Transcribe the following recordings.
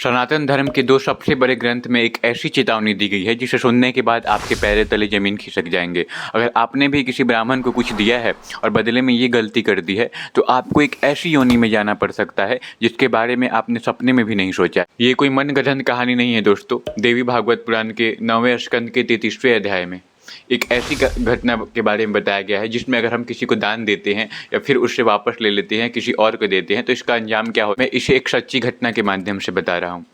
सनातन धर्म के दो सबसे बड़े ग्रंथ में एक ऐसी चेतावनी दी गई है जिसे सुनने के बाद आपके पैरों तले ज़मीन खिसक जाएंगे। अगर आपने भी किसी ब्राह्मण को कुछ दिया है और बदले में ये गलती कर दी है तो आपको एक ऐसी योनि में जाना पड़ सकता है जिसके बारे में आपने सपने में भी नहीं सोचा। ये कोई मनगढ़ंत कहानी नहीं है दोस्तों। देवी भागवत पुराण के 9वें स्कंद के 33वें अध्याय में एक ऐसी घटना के बारे में बताया गया है जिसमें अगर हम किसी को दान देते हैं या फिर उससे वापस ले लेते हैं, किसी और को देते हैं, तो इसका अंजाम क्या हो। मैं इसे एक सच्ची घटना के माध्यम से बता रहा हूँ।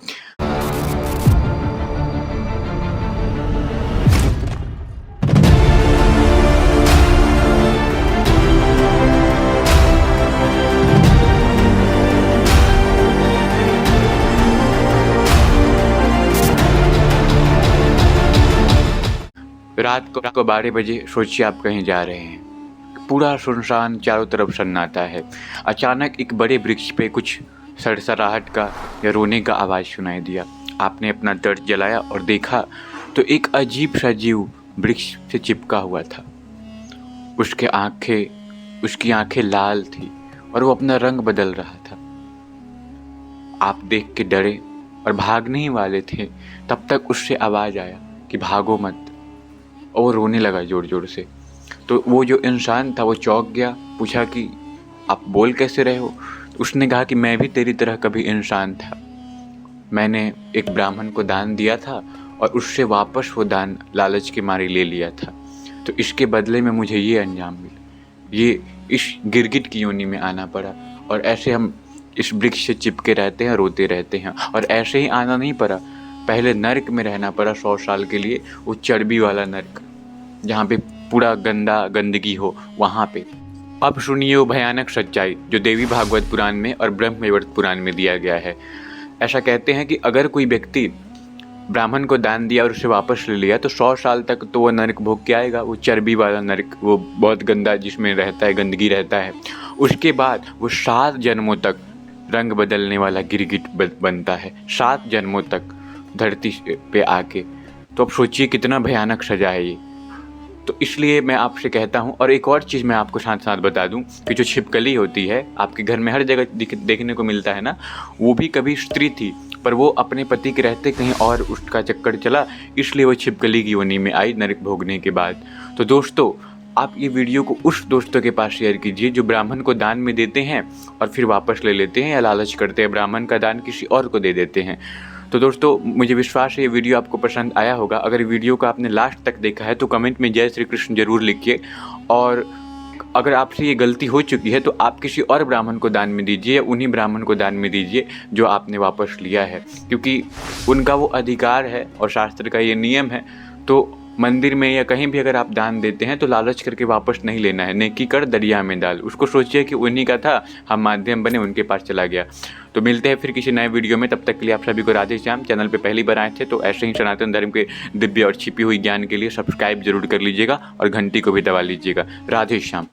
रात को 12 बजे सोचिए आप कहीं जा रहे हैं, पूरा सुनसान, चारों तरफ सन्नाटा है। अचानक एक बड़े वृक्ष पे कुछ सरसराहट का या रोने का आवाज़ सुनाई दिया। आपने अपना टॉर्च जलाया और देखा तो एक अजीब सा जीव वृक्ष से चिपका हुआ था। उसकी आंखें लाल थी और वो अपना रंग बदल रहा था। आप देख के डरे और भागने ही वाले थे, तब तक उससे आवाज़ आया कि भागो मत, और वो रोने लगा ज़ोर ज़ोर से। तो वो जो इंसान था वो चौंक गया, पूछा कि आप बोल कैसे रहे हो। तो उसने कहा कि मैं भी तेरी तरह कभी इंसान था। मैंने एक ब्राह्मण को दान दिया था और उससे वापस वो दान लालच के मारे ले लिया था, तो इसके बदले में मुझे ये अंजाम मिला। ये इस गिरगिट की योनि में आना पड़ा और ऐसे हम इस वृक्ष से चिपके रहते हैं, रोते रहते हैं। और ऐसे ही आना नहीं पड़ा, पहले नर्क में रहना पड़ा 100 साल के लिए, वो चर्बी वाला नर्क जहाँ पे पूरा गंदगी हो, वहाँ पे। अब सुनिए वो भयानक सच्चाई जो देवी भागवत पुराण में और ब्रह्म वैवर्त पुराण में दिया गया है। ऐसा कहते हैं कि अगर कोई व्यक्ति ब्राह्मण को दान दिया और उसे वापस ले लिया तो 100 साल तक तो वो नर्क भोग के आएगा, वो चर्बी वाला नर्क, वो बहुत गंदा, जिसमें रहता है, गंदगी रहता है। उसके बाद वो 7 जन्मों तक रंग बदलने वाला गिरगिट बनता है, 7 जन्मों तक धरती पे आके। तो अब सोचिए कितना भयानक सजा है ये। तो इसलिए मैं आपसे कहता हूँ। और एक और चीज़ मैं आपको साथ साथ बता दूँ कि जो छिपकली होती है, आपके घर में हर जगह देखने को मिलता है ना, वो भी कभी स्त्री थी, पर वो अपने पति के रहते कहीं और उसका चक्कर चला, इसलिए वो छिपकली की योनि में आई नरक भोगने के बाद। तो दोस्तों, आप ये वीडियो को उस दोस्तों के पास शेयर कीजिए जो ब्राह्मण को दान में देते हैं और फिर वापस ले लेते हैं, या लालच करते हैं, ब्राह्मण का दान किसी और को दे देते हैं। तो दोस्तों, मुझे विश्वास है ये वीडियो आपको पसंद आया होगा। अगर वीडियो को आपने लास्ट तक देखा है तो कमेंट में जय श्री कृष्ण जरूर लिखिए। और अगर आपसे ये गलती हो चुकी है तो आप किसी और ब्राह्मण को दान में दीजिए, या उन्हीं ब्राह्मण को दान में दीजिए जो आपने वापस लिया है, क्योंकि उनका वो अधिकार है और शास्त्र का ये नियम है। तो मंदिर में या कहीं भी अगर आप दान देते हैं तो लालच करके वापस नहीं लेना है। नेकी कर दरिया में डाल, उसको सोचिए कि उन्हीं का था, हम माध्यम बने, उनके पास चला गया। तो मिलते हैं फिर किसी नए वीडियो में, तब तक के लिए आप सभी को राधे श्याम। चैनल पे पहली बार आए थे तो ऐसे ही सनातन धर्म के दिव्य और छिपी हुई ज्ञान के लिए सब्सक्राइब जरूर कर लीजिएगा और घंटी को भी दबा लीजिएगा। राधे श्याम।